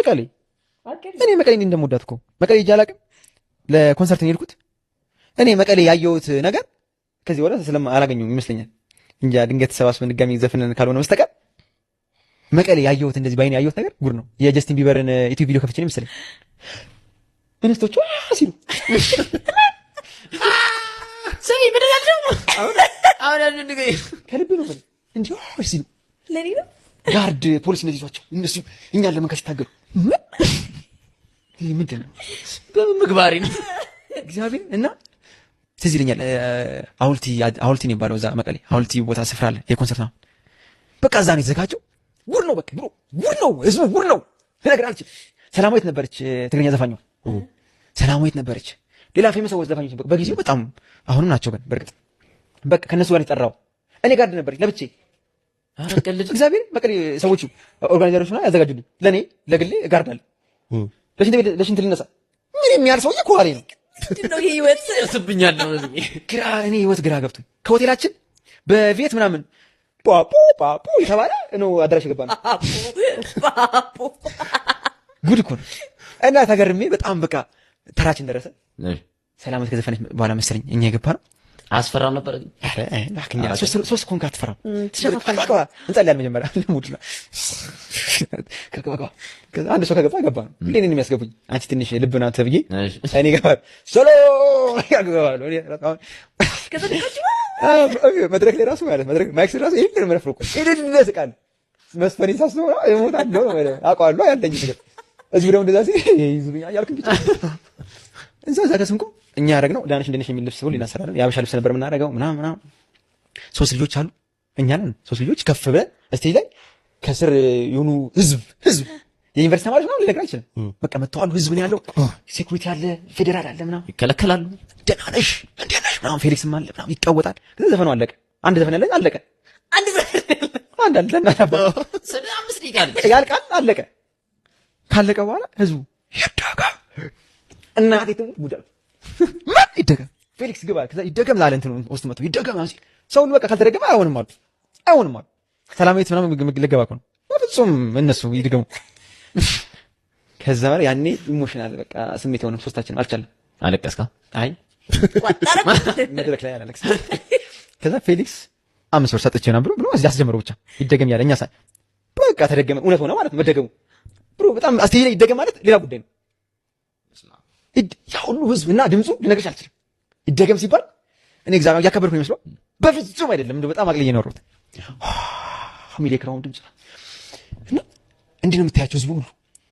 መቀሌ እኔ መቀሌ እንደምወዳት እኮ መቀሌ ይጃላቅም ለኮንሰርት ነው የሄድኩት። እኔ መቀሌ ያየሁት ነገር ከዚህ ወዲያ አላገኘሁም ይመስለኛል እንጂ ድንገት ተሰባስበን ድጋሚ ዘፈንን ካልሆነ በስተቀር መቀሌ ያየሁት እንደዚህ ባይኔ ያየሁት ነገር ጉድ ነው። የጀስቲን ቢበርን ዩቲዩብ ቪዲዮ ከፍቼ ነው መሰለኝ እንስቶቹ ሲሉ ሰሚ ምን ያለው አሁን አንድ ነገር ከልብ ነው ማለት እንዴ ሲሉ ለኔ ነው ጋርድ ፖሊስ እንደዚህ ይዟቸው እነሱ እኛን ለመንከስ ታገሉ። ይሄ ምንድን ነው? በምግባሪ ነው እግዚአብሔር እና ትዝ ይለኛል ሐውልቲ ነው የሚባለው እዛ መቀሌ ሐውልቲ ቦታ ስፍራ አለ የኮንሰርት ነው። በቃ እዛ ነው የተዘጋጀው። ጉድ ነው በቃ ብሮ ጉድ ነው ህዝቡ ጉድ ነው ልነግርህ አልችልም። ሰላማዊት ነበረች ትግርኛ ዘፋኛዋ ሰላማዊት ነበረች። ሌላ ፌመስ ሰዎች ዘፋኞች በጊዜው በጣም አሁንም ናቸው ግን በርግጥ በቃ ከነሱ ጋር የተጠራው እኔ ጋርድ ነበረች ለብቻዬ እግዚአብሔር መቀሌ ሰዎቹ ኦርጋናይዘሮች ነው ያዘጋጁልኝ ለኔ ለግሌ ጋርድ አለ ለሽንት ልነሳ ምን የሚያል ሰውዬ ከኋላ ነው ነው ይሄ ህይወት ያስብኛል ነው ግራ እኔ ህይወት ግራ ገብቶኝ ከሆቴላችን በቪየት ምናምን ፓፖ ፓፖ የተባለ ነው አዳራሽ ገባ ነው ፓፖ ጉድ እኮ ነው። እና ተገርሜ በጣም በቃ ተራችን ደረሰ። ሰላማዊት ከዘፈነች በኋላ መሰለኝ እኛ የገባ ነው። አስፈራም ነበር ግን አረ ላክኛ ሶስት ኮንካ አትፈራም ተሸፋፋ እንጸልያለን መጀመሪያ ለሙድ ነው ከዛ አንድ ሰው ከገባ ገባ ነው ለኔ ነው የሚያስገቡኝ። አንቺ ትንሽ ልብ ናት ተብዬ እኔ ገባ ሶሎ ያገባሉ መድረክ ላይ ራሱ ማለት መድረክ ማይክስ ራሱ ይሄን ነው መረፍሮኩ እድል ለስቃል መስፈኔ ሳስበው እሞታለሁ ነው ማለት አውቀዋለሁ ያለኝ ነገር እዚህ ደግሞ እንደዛ ይዙኛ ያልኩኝ ብቻ እዛ ከስንኩ እኛ ያደረግነው ዳንሽ እንደነሽ የሚል ልብስ ሁሉ እናሰራለን። ያበሻ ልብስ ነበር የምናደርገው ምናምን ሶስት ልጆች አሉ እኛ ነን ሶስት ልጆች ከፍ ብለን ስቴጅ ላይ ከስር የሆኑ ህዝብ የዩኒቨርሲቲ ተማሪዎች ነው ሊነግር አይችልም። በቃ መተዋሉ ህዝብ ነው ያለው ሴኩሪቲ አለ ፌደራል አለ ምናምን ይከለከላሉ። ደህና ነሽ እንዴት ነሽ ምናምን ፌሊክስም አለ ምናምን ይቀወጣል። ከዛ ዘፈኑ አለቀ። አንድ ዘፈን ያለ አለቀ። አንድ አለ አምስት ደቂቃ ያልቃል አለቀ። ካለቀ በኋላ ህዝቡ ይደገም እናቴ ትሙት ጉዳይ ምን ይደገም ፌሊክስ ግባ ከዛ ይደገም ላለ እንትኑ ውስጥ መጥቶ ይደገም አንሲ ሰው በቃ ካልተደገመ አይሆንም አሉ ሰላማዊት ምናምን ልገባ እኮ ነው በፍጹም እነሱ ይድገሙ። ከዛ በኋላ ያኔ ኢሞሽናል በቃ ስሜት ሆነ ሶስታችንም አልቻለም። አለቀስካ? አይ መድረክ ላይ አላለቅስ። ከዛ ፌሊክስ 5 ብር ሰጥቼ ነው ብሎ እዚህ አስጀምረው ብቻ ይደገም ያለ እኛ በቃ ተደገመ። እውነት ሆነ ማለት መደገሙ ብሮ በጣም አስተያየት ላይ ይደገም ማለት ሌላ ጉዳይ ነው። ያ ሁሉ ህዝብ እና ድምፁ ልነግርሽ አልችልም። ይደገም ሲባል እኔ እግዚአብሔር ያከበርኩ ይመስለው በፍጹም አይደለም። እንደው በጣም አቅልዬ ነው ሮት ሚሊክራውን ድምጽ እና እንዴ ነው የምታያቸው ህዝቡ ሁሉ